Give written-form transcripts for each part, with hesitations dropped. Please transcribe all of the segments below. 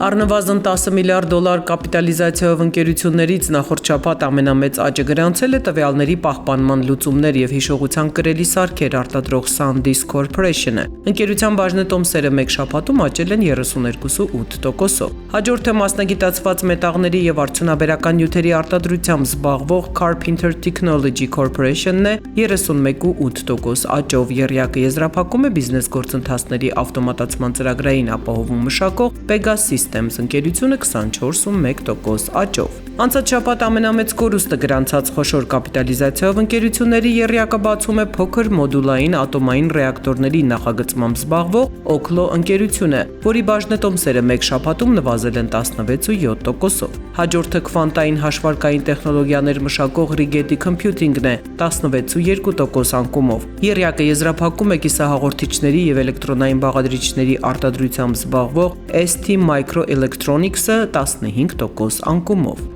Առնվազն $10 միլիարդ կապիտալիզացիայով ընկերություններից նախորդ շաբաթ ամենամեծ աճը գրանցել է տվյալների պահպանման լուծումներ եւ հիշողության կրելի սարքեր արտադրող SanDisk Corporation-ը։ Ընկերության բաժնետոմսերը մեկ շաբաթում աճել են 32.8%-ով։ Հաջորդը մասնագիտացված մետաղների եւ արդյունաբերական նյութերի արտադրությամբ զբաղվող Carpenter Technology Corporation-ն է 31.8% աճով։ Եռյակը եզրափակում է բիզնես գործընթացների ավտոմատացման ծրագրային ապահովում մշակող Pegas Systems ընկերությունը 24.1% աճով։ Անցած շաբաթ ամենամեծ կորուստը գրանցած խոշոր կապիտալիզացիայով ընկերությունների եռյակը բացում է փոքր մոդուլային ատոմային ռեակտորների նախագծմամբ զբաղվող Oklo ընկերությունը, որի բաժնետոմսերը մեկ շաբաթում նվազել են 16.7%-ով։ Հաջորդը քվանտային հաշվարկային տեխնոլոգիաներ մշակող Rigetti Computing-ն է 16.2% անկումով։ Եռյակը եզրափակում է կիսահաղորդիչների եւ էլեկտրոնային բաղադրիչների արտադրությամբ զբաղվող ST Microelectronics-ը 15% անկումով։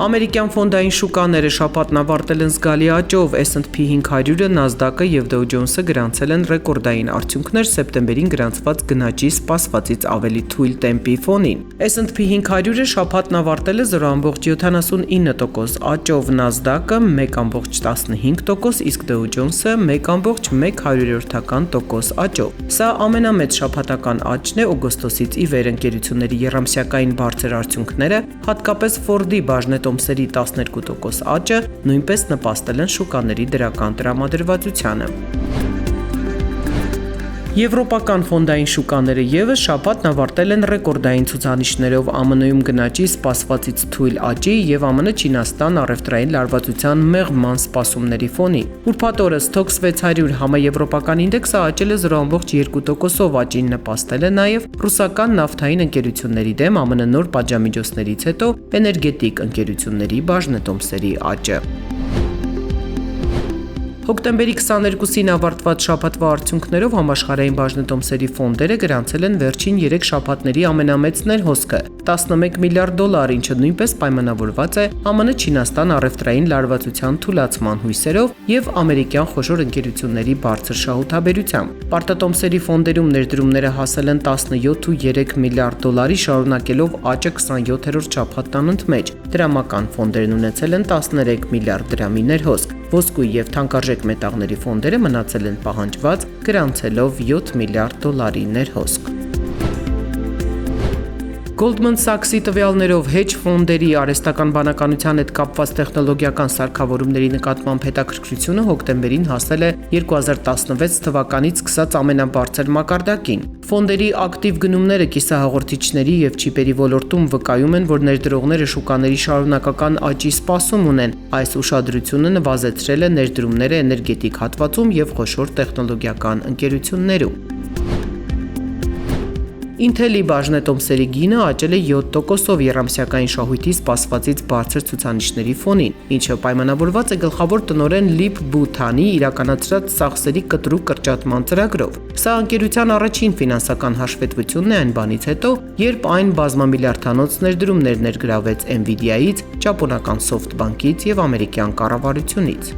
Ամերիկյան ֆոնդային շուկաները շաբաթն ավարտել են զգալի աճով, S&P 500-ը, Nasdaq-ը եւ Dow Jones-ը գրանցել են ռեկորդային արդյունքներ սեպտեմբերին գրանցված գնաճի սպասվածից ավելի թույլ տեմպի ֆոնին։ S&P 500-ը շաբաթն ավարտել է 0.79% աճով, Nasdaq-ը 1.15%, իսկ Dow Jones-ը 1.1% աճով։ Սա ամենամեծ շաբաթական աճն է օգոստոսից ի վեր։ Ընկերությունների եռամսյակային բարձր արդյունքները, հատկապես Ford-ի բաժնետոմսերի 12% աճը նույնպես նպաստել են շուկաների դրական տրամադրվածությանը։ Եվրոպական ֆոնդային շուկաները ևս շաբաթն ավարտել են ռեկորդային ցուցանիշներով ԱՄՆ-ում գնաճի սպասվածից թույլ աճի եւ ԱՄՆ-Չինաստան առևտրային լարվածության մեղման սպասումների ֆոնին։ Ուրբաթ օրը Stoxx 600 համաեվրոպական ինդեքսը աճել է 0.2%-ով, աճին նպաստել է նաեւ ռուսական նավթային ընկերությունների դեմ ԱՄՆ նոր պատժամիջոցներից հետո էներգետիկ ընկերությունների բաժնետոմսերի աճը։ Հոկտեմբերի 22-ին ավարտված շաբաթվա արդյունքներով համաշխարհային բաժնետոմսերի ֆոնդերը գրանցել են վերջին 3 շաբաթների ամենամեծ ներհոսքը՝ $11 միլիարդ, ինչը նույնպես պայմանավորված է ԱՄՆ-Չինաստան առևտրային լարվածության թուլացման հույսերով եւ ամերիկյան խոշոր ընկերությունների բարձր շահութաբերությամբ։ Պարտատոմսերի ֆոնդերում ներդրումները հասել են $17.3 միլիարդ, շարունակելով աճը 27-րդ շաբաթն ընդմեջ։ Դրամական ֆոնդերն ունեցել են 13 միլիարդ դրամի ներհոսք։ Ոսկու եւ թանկարժեք մետաղների ֆոնդերը մնացել են պահանջված, գրանցելով $7 միլիարդ ներհոսք։ Goldman Sachs-ի տվյալներով hedge ֆոնդերի արհեստական բանականության հետ կապված տեխնոլոգիական սարքավորումների նկատմամբ հետաքրքրությունը հոկտեմբերին հասել է 2016 թվականից սկսած ամենաբարձր մակարդակին։ Ֆոնդերի ակտիվ գնումները կիսահաղորդիչների եւ չիպերի ոլորտում վկայում են, որ ներդրողները շուկաների շարունակական աճի սպասում ունեն։ Այս ուշադրությունը նվազեցրել է ներդրումները էներգետիկ հատվածում եւ խոշոր տեխնոլոգիական ընկերություններում։ Intel-ի բաժնետոմսերի գինը աճել է 7%-ով եռամսյակային շահույթի սպասվածից բարձր ցուցանիշների ֆոնին, ինչը պայմանավորված է գլխավոր տնօրեն Lip Bu-Tan-ի իրականացրած ծախսերի կտրուկ կրճատման ծրագրով։ Սա ընկերության առաջին ֆինանսական հաշվետվությունն է այն բանից հետո, երբ այն բազմամիլիարդանոց ներդրումներ ներգրավեց Nvidia-ից, ճապոնական SoftBank-ից եւ ամերիկյան կառավարությունից։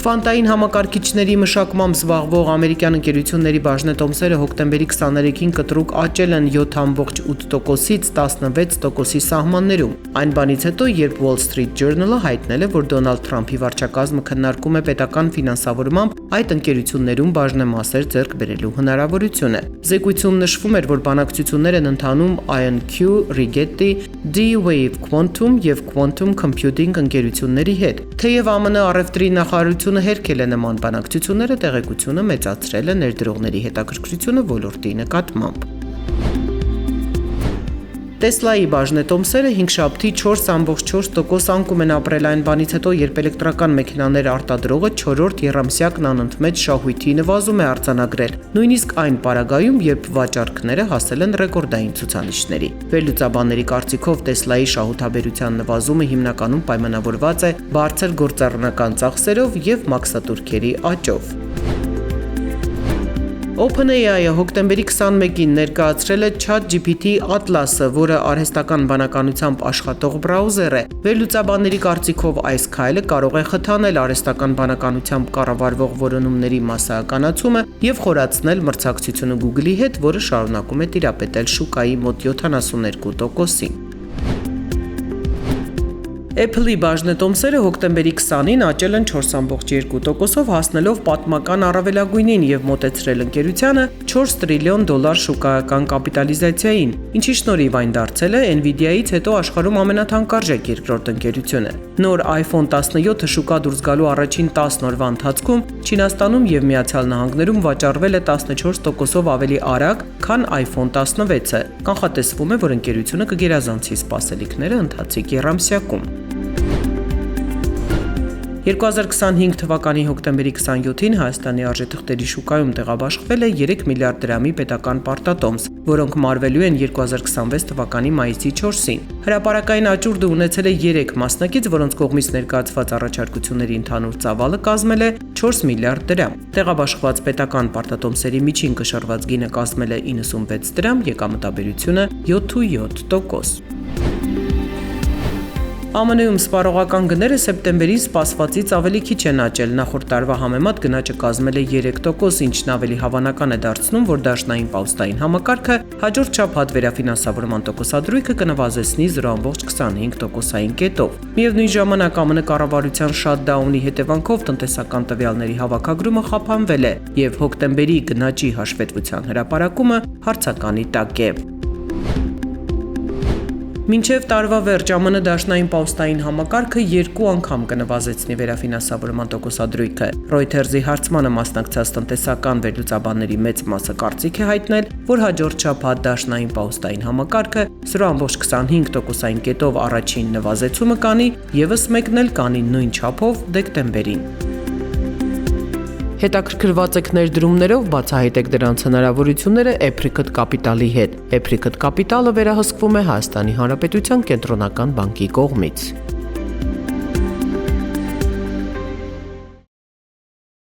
Քվանտային համակարգիչների մշակմամբ զբաղվող ամերիկյան ընկերությունների բաժնետոմսերը հոկտեմբերի 23-ին կտրուկ աճել են 7.8%-ից 16%-ի սահմաններում։ Այն բանից հետո, երբ Wall Street Journal-ը հայտնել է, որ Դոնալդ Թրամփի վարչակազմը քննարկում է պետական ֆինանսավորմամբ այդ ընկերություններում բաժնեմասեր ձեռք բերելու հնարավորությունը։ Զեկույցում նշվում էր, որ բանակցություններ են ընթանում IonQ, Rigetti, D-Wave Quantum եւ Quantum Computing ընկերությունների հետ։ Թեև ԱՄՆ առևտրի նախարարությունը հերքել է նման բանակցությունները, տեղեկությունը մեծացրել է ներդրողների հետաքրքրությունը ոլորտի նկատմամբ։ Tesla-ի բաժնետոմսերը 5 շաբթի 4.4% անկում են ապրել այն բանից հետո, երբ էլեկտրական մեքենաներ արտադրողը 4-րդ եռամսյակն անընդմեջ շահույթի նվազում է արձանագրել, նույնիսկ այն պարագայում, երբ վաճառքները հասել են ռեկորդային ցուցանիշների։ Վերլուծաբանների կարծիքով Tesla-ի շահութաբերության նվազումը հիմնականում պայմանավորված է բարձր գործառնական ծախսերով եւ մաքսատուրքերի աճով։ OpenAI-ը հոկտեմբերի 21-ին ներկայացրել է ChatGPT Atlas-ը, որը արհեստական բանականությամբ աշխատող բրաուզեր է։ Վերլուծաբանների կարծիքով այս քայլը կարող է խթանել արհեստական բանականությամբ կառավարվող որոնումների մասսայականացումը եւ խորացնել մրցակցությունը Google-ի հետ, որը շարունակում է տիրապետել շուկայի մոտ 72%-ին։ Apple-ի բաժնետոմսերը հոկտեմբերի 20-ին աճել են 4.2%-ով, հասնելով պատմական առավելագույնին եւ մոտեցրել ընկերությանը $4 տրիլիոն շուկայական կապիտալիզացիային, ինչի շնորհիվ այն դարձել է Nvidia-ից հետո աշխարհում ամենաթանկարժեք երկրորդ ընկերությունը։ Նոր iPhone 17-ը շուկա դուրս գալու առաջին 10 օրվա ընթացքում Չինաստանում եւ Միացյալ Նահանգներում վաճառվել է 14%-ով ավելի արագ, քան iPhone 16-ը։ Կանխատեսվում է, որ ընկերությունը կգերազանցի սպասելիքները ընթացիկ եռամսյակում։ 2025 թվականի հոկտեմբերի 27-ին Հայաստանի արժեթղթերի շուկայում տեղաբաշխվել է 3 միլիարդ դրամի պետական պարտատոմս, որոնք մարվելու են 2026 թվականի մայիսի 4-ին։ Հրապարակային աճուրդը ունեցել է 3 մասնակից, որոնց կողմից ներկայացված առաջարկությունների ընդհանուր ծավալը կազմել է 4 միլիարդ դրամ։ Տեղաբաշխված պետական պարտատոմսերի միջին կշռված գինը կազմել է 96 դրամ, եկամտաբերությունը 7.7%։ ԱՄՆ-ում սպառողական գները սեպտեմբերին սպասվածից ավելի քիչ են աճել, նախորդ տարվա համեմատ գնաճը կազմել է 3%, ինչն ավելի հավանական է դարձնում, որ դաշնային պաուստային համակարգը հաջորդ շաբաթ վերաֆինանսավորման տոկոսադրույքը կնվազեցնի 0.25%-ային կետով։ Միևնույն ժամանակ ԱՄՆ կառավարության շաթդաունի հետևանքով տնտեսական տվյալների հավաքագրումը խափանվել է, եւ հոկտեմբերի գնաճի հաշվետվության հրապարակումը հարցականի տակ է։ Մինչև տարվա վերջ ԱՄՆ դաշնային պաուստային համակարգը 2 անգամ կնվազեցնի վերաֆինանսավորման տոկոսադրույքը։ Reuters-ի հարցմանը մասնակցած տնտեսական վերլուծաբանների մեծ մասը կարծիք է հայտնել, որ հաջորդ շաբաթ դաշնային պաուստային համակարգը 0.25%-ային կետով առաջին նվազեցումը կանի, եւս մեկն էլ կանի նույն չափով դեկտեմբերին։ Հետաքրքրված եք ներդրումներով, բացահայտեք դրանց հնարավորությունները Apricot Capital-ի հետ։ Apricot Capital-ը վերահսկվում է Հայաստանի Հանրապետության կենտրոնական բանկի կողմից։